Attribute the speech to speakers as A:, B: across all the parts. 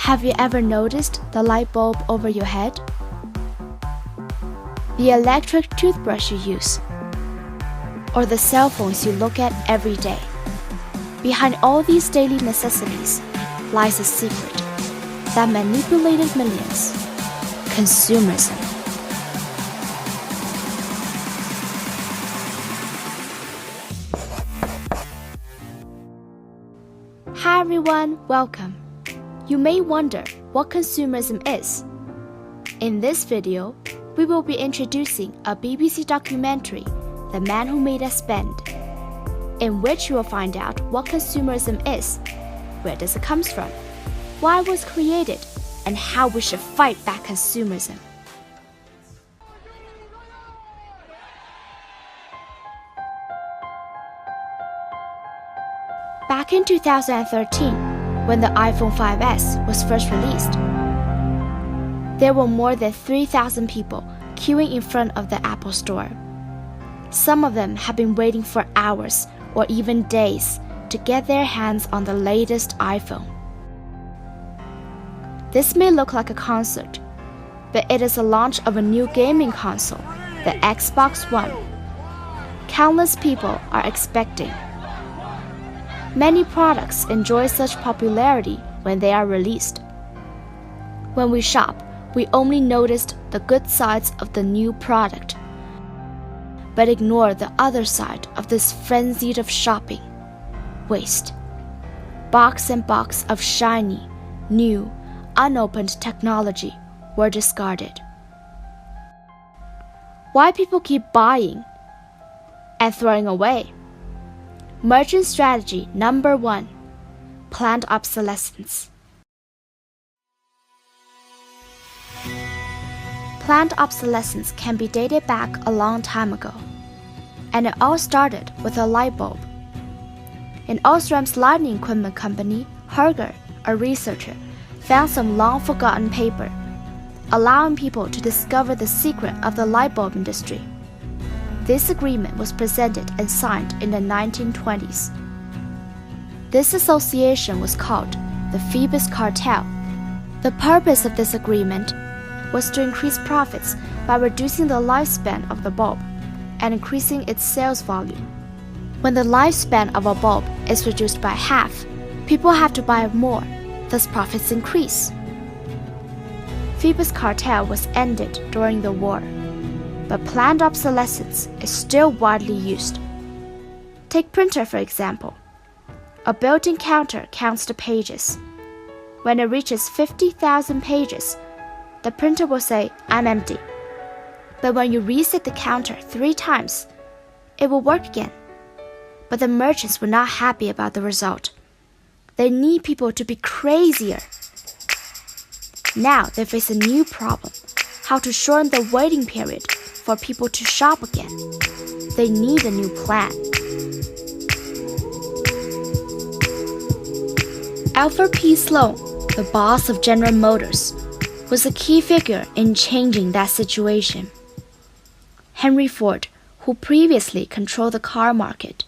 A: Have you ever noticed the light bulb over your head? The electric toothbrush you use? Or the cell phones you look at every day? Behind all these daily necessities lies a secret that manipulated millions: consumerism. Hi everyone, welcome. You may wonder what consumerism is. In this video, we will be introducing a BBC documentary, The Man Who Made Us Spend, in which you will find out what consumerism is, where does it come from, why it was created, and how we should fight back consumerism. Back in 2013, when the iPhone 5S was first released, there were more than 3,000 people queuing in front of the Apple Store. Some of them had been waiting for hours or even days to get their hands on the latest iPhone. This may look like a concert, but it is the launch of a new gaming console, the Xbox One. Countless people are expecting. Many products enjoy such popularity when they are released. When we shop, we only noticed the good sides of the new product, but ignore the other side of this frenzy of shopping: waste. Box and box of shiny, new, unopened technology were discarded. Why people keep buying and throwing away? Merchant strategy number 1: planned obsolescence. Planned obsolescence can be dated back a long time ago, and it all started with a light bulb. In Osram's lighting equipment company, Herger, a researcher, found some long-forgotten paper, allowing people to discover the secret of the light bulb industry. This agreement was presented and signed in the 1920s. This association was called the Phoebus Cartel. The purpose of this agreement was to increase profits by reducing the lifespan of the bulb and increasing its sales volume. When the lifespan of a bulb is reduced by half, people have to buy more, thus profits increase. Phoebus Cartel was ended during the war, but planned obsolescence is still widely used. Take printer for example. A built-in counter counts the pages. When it reaches 50,000 pages, the printer will say, "I'm empty." But when you reset the counter 3 times, it will work again. But the merchants were not happy about the result. They need people to be crazier. Now they face a new problem: how to shorten the waiting period for people to shop again. They need a new plan. Alfred P. Sloan, the boss of General Motors, was a key figure in changing that situation. Henry Ford, who previously controlled the car market,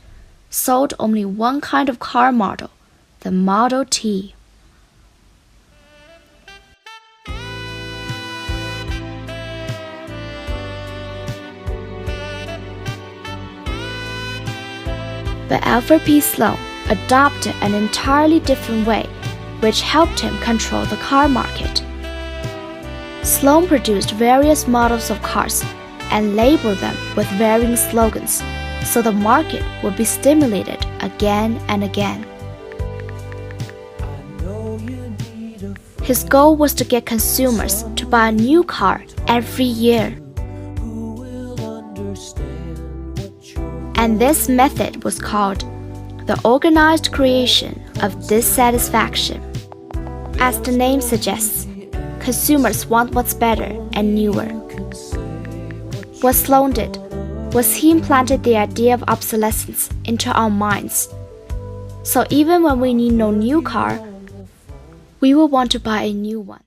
A: sold only one kind of car model, the Model T. But Alfred P. Sloan adopted an entirely different way, which helped him control the car market. Sloan produced various models of cars and labeled them with varying slogans, so the market would be stimulated again and again. His goal was to get consumers to buy a new car every year. And this method was called the organized creation of dissatisfaction. As the name suggests, consumers want what's better and newer. What Sloan did was he implanted the idea of obsolescence into our minds. So even when we need no new car, we will want to buy a new one.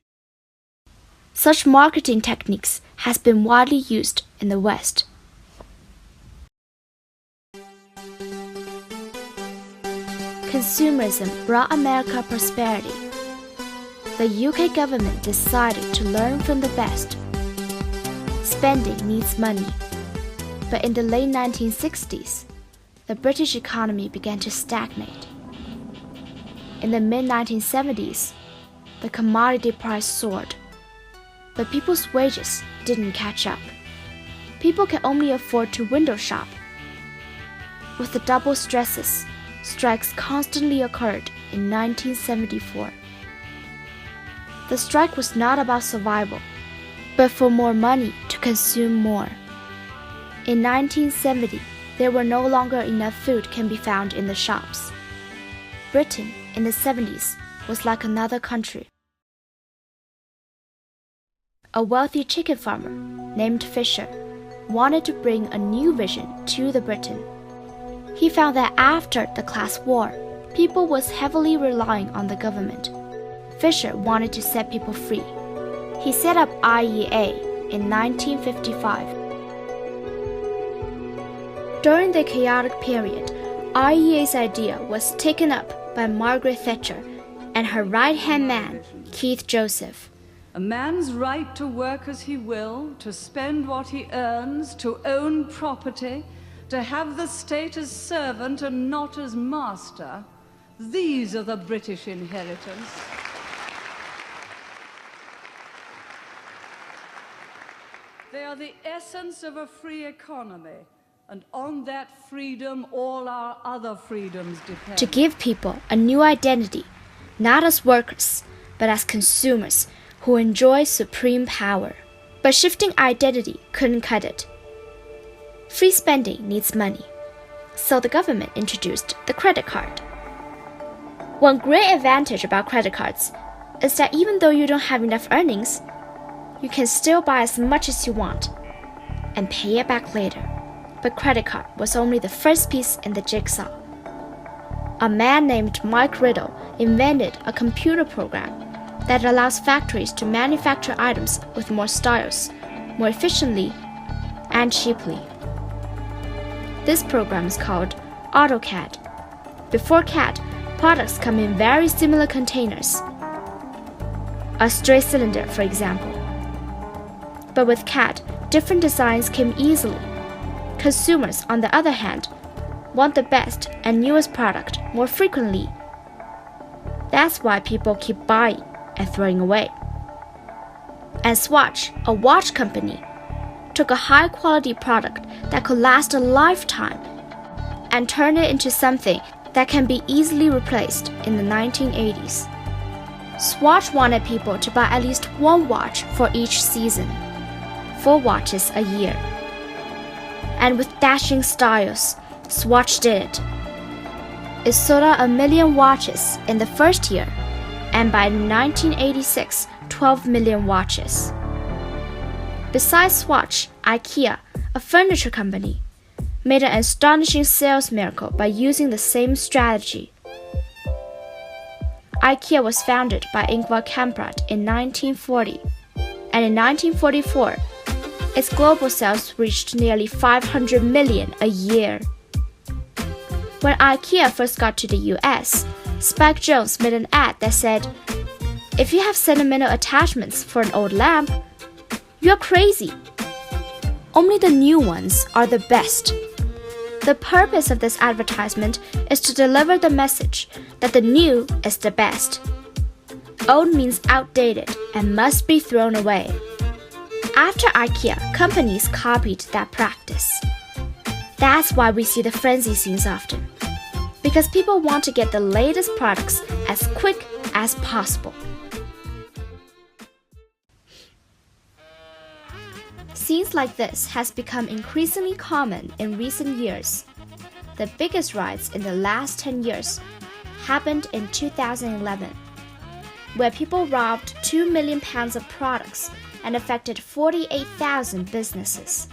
A: Such marketing techniques has been widely used in the West. Consumerism brought America prosperity. the UK government decided to learn from the best. Spending needs money. But in the late 1960s, the British economy began to stagnate. In the mid-1970s, the commodity price soared, but people's wages didn't catch up. People can only afford to window shop. With the double stresses, strikes constantly occurred in 1974. The strike was not about survival, but for more money to consume more. In 1970, there were no longer enough food can be found in the shops. Britain in the 70s was like another country. A wealthy chicken farmer named Fisher wanted to bring a new vision to the Britain. He found that after the class war, people was heavily relying on the government. Fisher wanted to set people free. He set up IEA in 1955. During the chaotic period, IEA's idea was taken up by Margaret Thatcher and her right-hand man, Keith Joseph.
B: A man's right to work as he will, to spend what he earns, to own property, to have the state as servant and not as master. These are the British inheritance. They are the essence of a free economy, and on that freedom all our other freedoms depend.
A: To give people a new identity, not as workers, but as consumers who enjoy supreme power. But shifting identity couldn't cut it. Free spending needs money, so the government introduced the credit card. One great advantage about credit cards is that even though you don't have enough earnings, you can still buy as much as you want and pay it back later. But credit card was only the first piece in the jigsaw. A man named Mike Riddle invented a computer program that allows factories to manufacture items with more styles, more efficiently, and cheaply. This program is called AutoCAD. Before CAD, products come in very similar containers. A straight cylinder, for example. But with CAD, different designs came easily. Consumers, on the other hand, want the best and newest product more frequently. That's why people keep buying and throwing away. And Swatch, a watch company, took a high-quality product that could last a lifetime and turned it into something that can be easily replaced in the 1980s. Swatch wanted people to buy at least one watch for each season, 4 watches a year. And with dashing styles, Swatch did it. It sold out 1 million watches in the first year, and by 1986, 12 million watches. Besides Swatch, IKEA, a furniture company, made an astonishing sales miracle by using the same strategy. IKEA was founded by Ingvar Kamprad in 1940, and in 1944, its global sales reached nearly 500 million a year. When IKEA first got to the US, Spike Jonze made an ad that said, "If you have sentimental attachments for an old lamp, you're crazy. Only the new ones are the best." The purpose of this advertisement is to deliver the message that the new is the best. Old means outdated and must be thrown away. After IKEA, companies copied that practice. That's why we see the frenzy scenes often, because people want to get the latest products as quick as possible. Scenes like this has become increasingly common in recent years. The biggest rise in the last 10 years happened in 2011, where people robbed 2 million pounds of products and affected 48,000 businesses.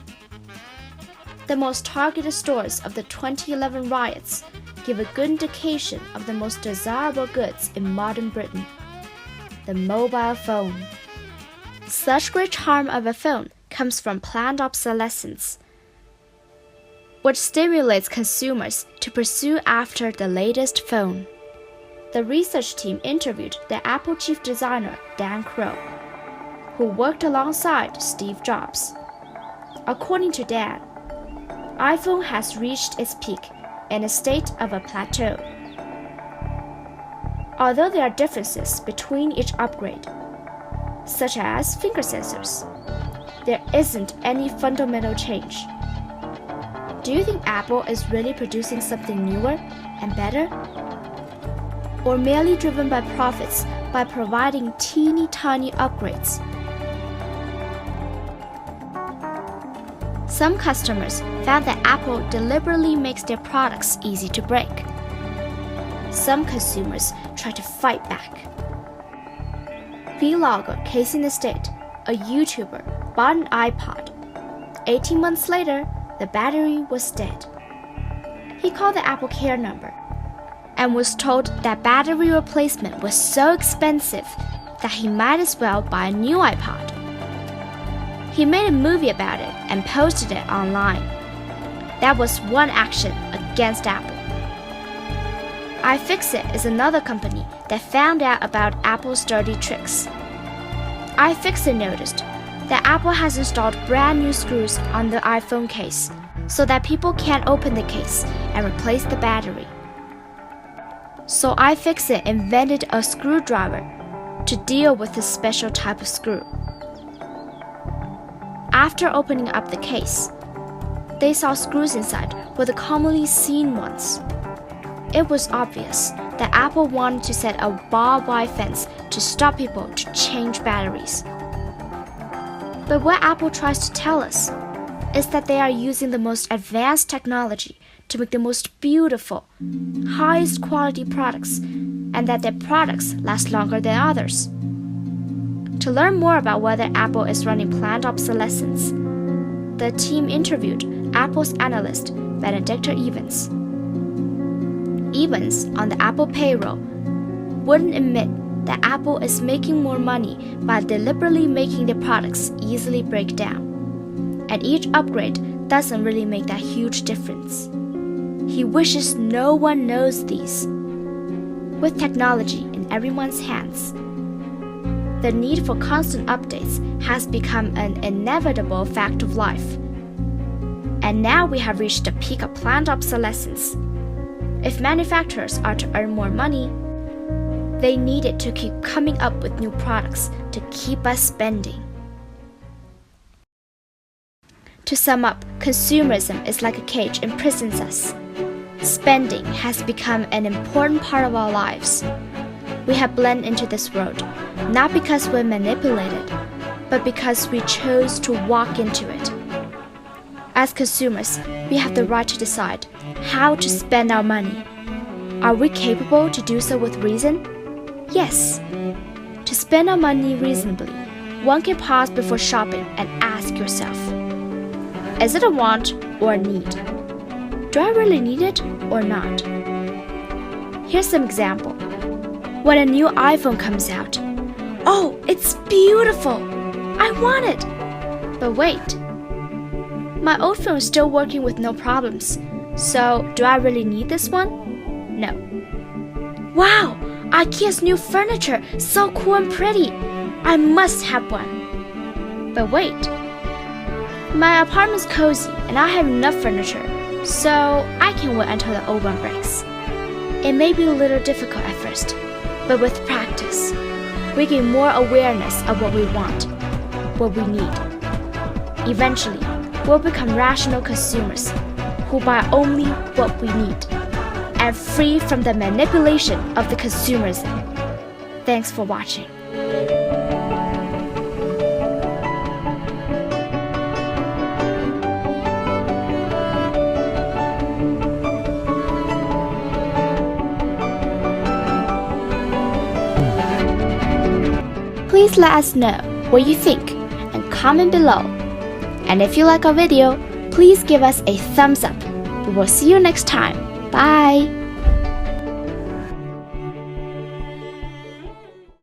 A: The most targeted stores of the 2011 riots give a good indication of the most desirable goods in modern Britain: the mobile phone. Such great charm of a phone comes from planned obsolescence, which stimulates consumers to pursue after the latest phone. the research team interviewed the Apple chief designer Dan Crow, who worked alongside Steve Jobs. According to Dan, iPhone has reached its peak in a state of a plateau. Although there are differences between each upgrade, such as finger sensors, there isn't any fundamental change. Do you think Apple is really producing something newer and better? Or merely driven by profits by providing teeny tiny upgrades? Some customers found that Apple deliberately makes their products easy to break. Some consumers try to fight back. Vlogger Casey Neistat, a YouTuber, bought an iPod. 18 months later, the battery was dead. He called the Apple Care number and was told that battery replacement was so expensive that he might as well buy a new iPod. He made a movie about it and posted it online. That was one action against Apple. iFixit is another company that found out about Apple's dirty tricks. iFixit noticed that Apple has installed brand new screws on the iPhone case so that people can't open the case and replace the battery. So iFixit invented a screwdriver to deal with this special type of screw. After opening up the case, they saw screws inside were the commonly seen ones. It was obvious that Apple wanted to set a barbed wire fence to stop people to change batteries. But what Apple tries to tell us is that they are using the most advanced technology to make the most beautiful, highest quality products, and that their products last longer than others. To learn more about whether Apple is running planned obsolescence, the team interviewed Apple's analyst Benedicta Evans. Evans, on the Apple payroll, wouldn't admit that Apple is making more money by deliberately making their products easily break down, and each upgrade doesn't really make that huge difference. He wishes no one knows these. With technology in everyone's hands, the need for constant updates has become an inevitable fact of life. And now we have reached the peak of planned obsolescence. If manufacturers are to earn more money, they needed to keep coming up with new products to keep us spending. To sum up, consumerism is like a cage imprisons us. Spending has become an important part of our lives. We have blended into this world, not because we're manipulated, but because we chose to walk into it. As consumers, we have the right to decide how to spend our money. Are we capable to do so with reason? Yes. To spend our money reasonably, one can pause before shopping and ask yourself, is it a want or a need? Do I really need it or not? Here's some example. When a new iPhone comes out, oh, it's beautiful! I want it! But wait, my old phone is still working with no problems, so do I really need this one? No. Wow, IKEA's new furniture, so cool and pretty! I must have one. But wait, my apartment's cozy and I have enough furniture, so I can wait until the old one breaks. It may be a little difficult at first, but with practice, we gain more awareness of what we want, what we need. Eventually, we'll become rational consumers who buy only what we need and free from the manipulation of the consumerism. Thanks for watching. Please let us know what you think and comment below. And if you like our video, please give us a thumbs up. We will see you next time. Bye!